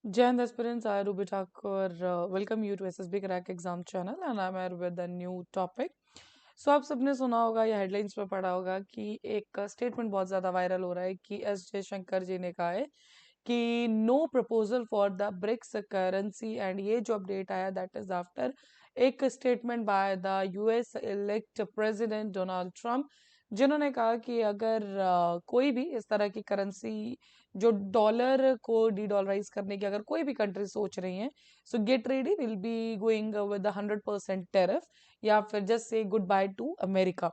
Jai Hind aspirants, I Ruby Thakur welcome you to SSB Crack Exam channel and I'm here with a new topic. So आप सबने सुना होगा या headlines में पढ़ा होगा कि एक स्टेटमेंट बहुत ज्यादा वायरल हो रहा है कि एस जयशंकर जी ने कहा है कि no proposal for the BRICS currency and ये जो अपडेट आया दैट इज आफ्टर एक statement by the US elect president Donald Trump जिन्होंने कहा कि अगर कोई भी इस तरह की करेंसी जो डॉलर को डी डॉलराइज करने की अगर कोई भी कंट्री सोच रही है सो get ready will be going with 100% tariff या फिर just say good bye to America.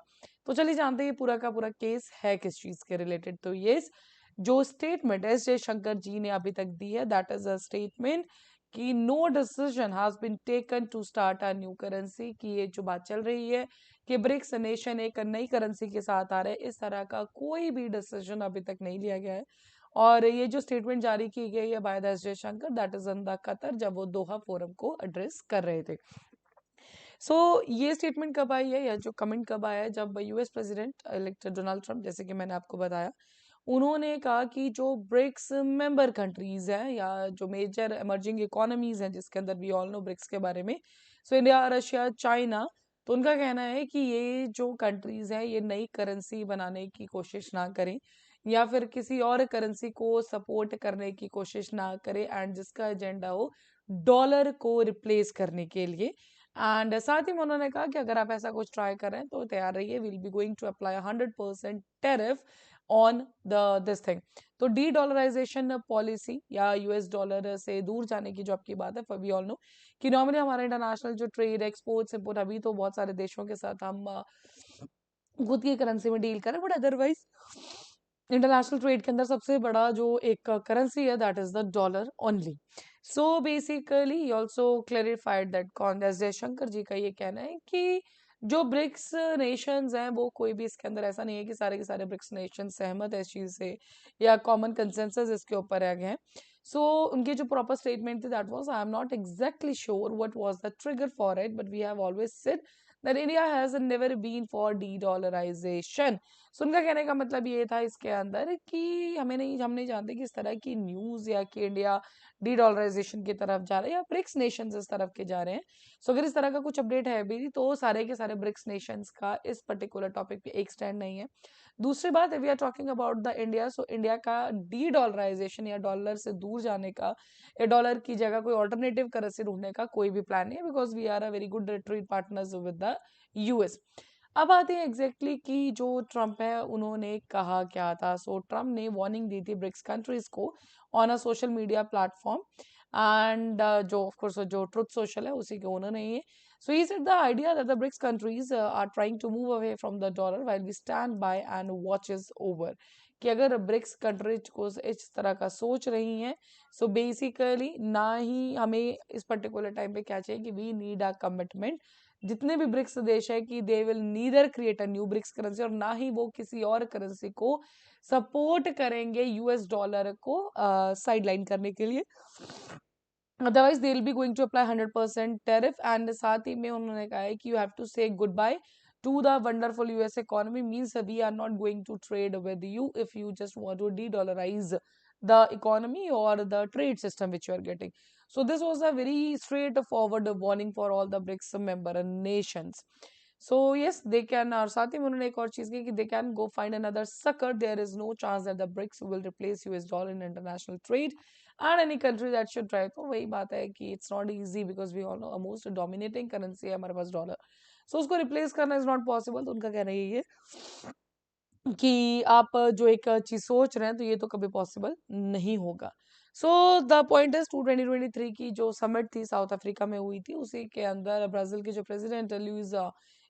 तो चलिए जानते हैं ये पूरा का पूरा केस है किस चीज के रिलेटेड। तो ये जो स्टेटमेंट एस जयशंकर जी ने अभी तक दी है दैट इज अ स्टेटमेंट कि no decision has been taken to start a new currency कि ये जो बात चल रही है कि ब्रिक्स नेशन एक नई करेंसी के साथ आ रहे हैं इस तरह का कोई भी डिसीजन अभी तक नहीं लिया गया है। और ये जो स्टेटमेंट जारी की गई है by the S Jaishankar that is in the Qatar जब वो दोहा फोरम को एड्रेस कर रहे थे। ये स्टेटमेंट कब आई है या जो कमेंट कब आया है जब US president elected Donald Trump जैसे कि मैंने आपको बताया उन्होंने कहा कि जो ब्रिक्स मेंबर कंट्रीज हैं या जो मेजर इमर्जिंग इकोनॉमीज हैं जिसके अंदर वी ऑल नो ब्रिक्स के बारे में सो इंडिया रशिया चाइना। तो उनका कहना है कि ये जो कंट्रीज हैं ये नई करेंसी बनाने की कोशिश ना करें या फिर किसी और करेंसी को सपोर्ट करने की कोशिश ना करें एंड जिसका एजेंडा हो डॉलर को रिप्लेस करने के लिए। एंड साथ ही में उन्होंने कहा कि अगर आप ऐसा कुछ ट्राई करें तो तैयार रहिए will be going to apply 100% tariff on the this thing. तो डी डॉलराइजेशन पॉलिसी या यूएस डॉलर से दूर जाने की जो आपकी बात है वी ऑल नो कि नॉर्मली हमारा इंटरनेशनल जो ट्रेड एक्सपोर्ट्स इम्पोर्ट अभी तो बहुत सारे देशों के साथ हम खुद की करेंसी में डील करें बट अदरवाइज इंटरनेशनल ट्रेड के अंदर सबसे बड़ा जो एक करेंसी है that is the dollar only. So basically also clarified that कौन एस जयशंकर जी का ये कहना है कि जो ब्रिक्स नेशंस हैं वो कोई भी इसके अंदर ऐसा नहीं है कि सारे के सारे ब्रिक्स नेशन सहमत है इस चीज से या कॉमन कंसेंसस इसके ऊपर आ गए हैं। उनकी जो प्रॉपर स्टेटमेंट थी that was I am not exactly sure what was the trigger for it but we have always said that India has never been for de-dollarization। उनका कहने का मतलब ये था इसके अंदर कि हम नहीं जानते कि इस तरह की न्यूज या कि इंडिया डी डॉलराइजेशन की तरफ जा रहा है या ब्रिक्स नेशंस इस तरफ के जा रहे हैं। अगर इस तरह का कुछ अपडेट है भी तो सारे के सारे ब्रिक्स नेशंस का इस पर्टिकुलर टॉपिक पे एक स्टैंड नहीं है। दूसरी बात we are talking about the India India का डी डॉलराइजेशन या डॉलर से दूर जाने का या डॉलर की जगह कोई ऑल्टरनेटिव करेंसी ढूंढने का कोई भी प्लान नहीं है because we are a very good trade partners with the US. अब आते हैं एग्जैक्टली कि जो ट्रम्प है उन्होंने कहा क्या था। ट्रम्प ने वार्निंग दी थी ब्रिक्स कंट्रीज को on a social media platform and जो ऑफ कोर्स जो ट्रुथ सोशल है उसी के ओनर नहीं है। he said the idea that the BRICS countries are trying to move away from the dollar while we stand by and watches over कि अगर BRICS countries को इस तरह का सोच रही हैं बेसिकली ना ही हमें इस पर्टिकुलर टाइम पे क्या चाहिए कि वी नीड अ कमिटमेंट। जितने भी ब्रिक्स देश है कि they will neither create a new BRICS currency और ना ही वो किसी और करेंसी को सपोर्ट करेंगे यूएस डॉलर को साइडलाइन करने के लिए। Otherwise they will be going to apply 100% tariff and साथ ही में उन्होंने कहा है कि you have to say good bye to the wonderful US economy means we are not going to trade with you if you just want to de dollarize the economy or the trade system which you are getting। This was a very straightforward warning for all the BRICS member nations। Yes they can और साथ ही में उन्होंने एक और चीज की कि they can go find another sucker, there is no chance that the BRICS will replace US dollar in international trade and any country that should try। तो वही बात है कि it's not easy because we all know a most dominating currency है हमारे पास dollar. उसको replace करना is not possible. तो उनका कहना यही है कि आप जो एक चीज सोच रहे हैं तो ये तो कभी पॉसिबल नहीं होगा। द पॉइंट इज 2023 की जो समिट थी साउथ अफ्रीका में हुई थी उसी के अंदर ब्राजील के जो प्रेसिडेंट लुइस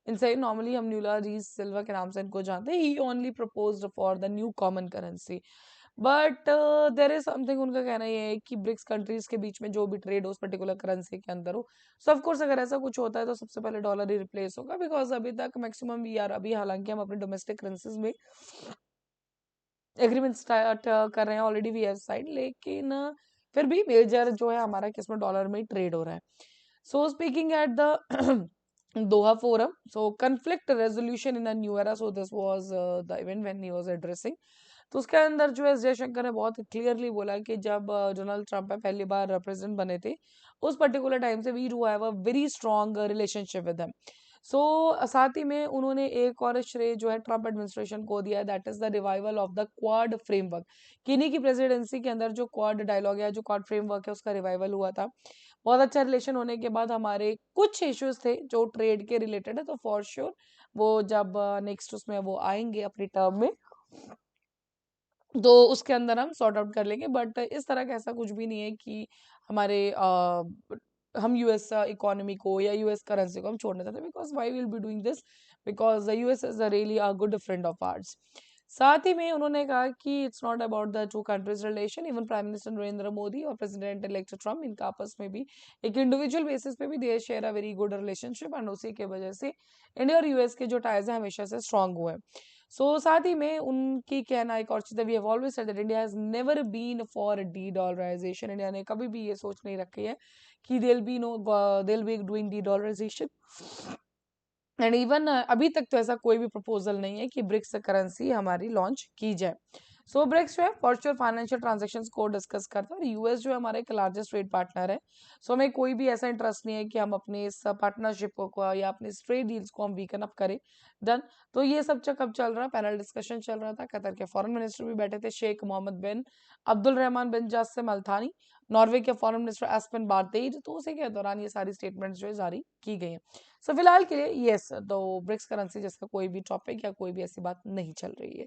इनसे नॉर्मली हम न्यूला रीस सिल्वा के नाम से इनको जानते हैं he only proposed for the new common currency but there is something. उनका कहना ये है कि ब्रिक्स कंट्रीज के बीच में जो भी ट्रेड हो उस पर्टिकुलर करेंसी के अंदर हो ऑफ कोर्स अगर ऐसा कुछ होता है तो सबसे पहले डॉलर ही रिप्लेस होगा बिकॉज अभी तक मैक्सिमम यार अभी हालांकि हम अपने डोमेस्टिक करेंसीज में एग्रीमेंट स्टार्ट कर रहे हैं ऑलरेडी वी हैव साइड लेकिन फिर भी मेजर जो है हमारा किसमें डॉलर में ट्रेड हो रहा है। Speaking at the Doha forum, conflict resolution in a new era, this was the event when he was addressing तो उसके अंदर जो है जयशंकर ने बहुत क्लियरली बोला कि जब डोनाल्ड ट्रंप पहली बार प्रेसिडेंट बने थे, उस पर्टिकुलर टाइम से we do have a very strong relationship with them. So साथ ही में उन्होंने एक और श्रेय जो है ट्रम्प एडमिनिस्ट्रेशन को दिया है, that is the revival of the quad framework. किन्हीं की प्रेसिडेंसी के अंदर जो क्वाड डायलॉग है, जो क्वाड फ्रेमवर्क है, उसका रिवाइवल हुआ था। बहुत अच्छा रिलेशन होने के बाद हमारे कुछ इश्यूज थे जो ट्रेड के रिलेटेड है, तो फॉर श्योर वो जब नेक्स्ट उसमें वो आएंगे अपनी टर्म में, तो उसके अंदर हम सॉर्ट आउट कर लेंगे। बट इस तरह का ऐसा कुछ भी नहीं है कि हमारे हम यूएस इकोनॉमी को या यूएस करेंसी को हम छोड़ना चाहते, because why will be doing this, because the US is a really a good friend of ours. साथ ही में उन्होंने कहा कि it's not about the two countries relation, even prime minister Narendra Modi और प्रेसिडेंट इलेक्ट ट्रम्प, इनका आपस में भी एक इंडिविजुअल बेसिस पे भी they share a very good relationship, and उसी के वजह से इंडिया और यूएस के जो टाइज है हमेशा से स्ट्रांग हुए हैं। सो साथ ही में उनकी कहना एक और चीज, we have always said that India has never been for de dollarization. India ने कभी भी ये सोच नहीं रखी है कि they'll be doing de dollarization, and even अभी तक तो ऐसा कोई भी प्रपोजल नहीं है कि ब्रिक्स करेंसी हमारी लॉन्च की जाए। सो ब्रिक्स जो है वर्चुअल फाइनेंशियल ट्रांजेक्शंस को डिस्कस करता है, और यूएस जो है हमारा एक लार्जेस्ट ट्रेड पार्टनर है। सो हमें कोई भी ऐसा इंटरेस्ट नहीं है कि हम अपने इस पार्टनरशिप को या अपने ट्रेड डील्स को हम वीकन अप करें। डन। तो ये सब कब चल रहा है, पैनल डिस्कशन चल रहा था, कतर के फॉरेन मिनिस्टर भी बैठे थे, शेख मोहम्मद बिन अब्दुल रहमान बिन जासिम अल थानी, नॉर्वे के फॉरेन मिनिस्टर एस्पेन बारतेज, तो उसी के दौरान ये सारी स्टेटमेंट्स जो है जारी की गई हैं। सो फिलहाल के लिए यस, तो ब्रिक्स करेंसी जिसका कोई भी टॉपिक या कोई भी ऐसी बात नहीं चल रही है।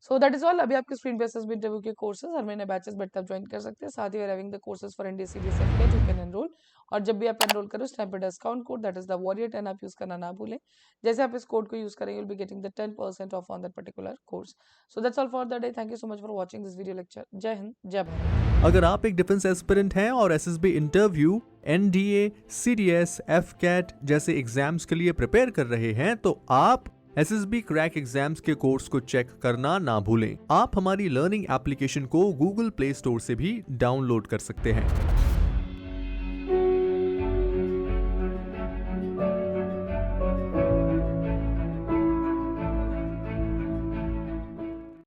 So that is all. अभी आपके स्क्रीन पे एसएसबी इंटरव्यू के कोर्सेज हर महीने बैचेस बढ़ते आप ज्वाइन कर सकते हैं। साथ ही having the courses for NDCB certificate you can enrol, और जब भी आप एनरोल करो उस टाइम पे discount code that is the warrior 10 आप यूज करना ना भूलें। जैसे आप इस कोड को यूज करेंगे, you'll be getting the 10% of on that particular course. So that's all for the day. Thank you so much for watching this video lecture. जय हिंद, जय भारत। अगर आप एक डिफेंस एस्पिरेंट हैं और SSB interview, NDA, CDS, AFCAT जैसे exams के लिए प्रिपेयर कर रहे हैं, तो आप एसएसबी क्रैक एग्जाम्स के कोर्स को चेक करना ना भूलें। आप हमारी लर्निंग एप्लीकेशन को गूगल प्ले स्टोर से भी डाउनलोड कर सकते हैं।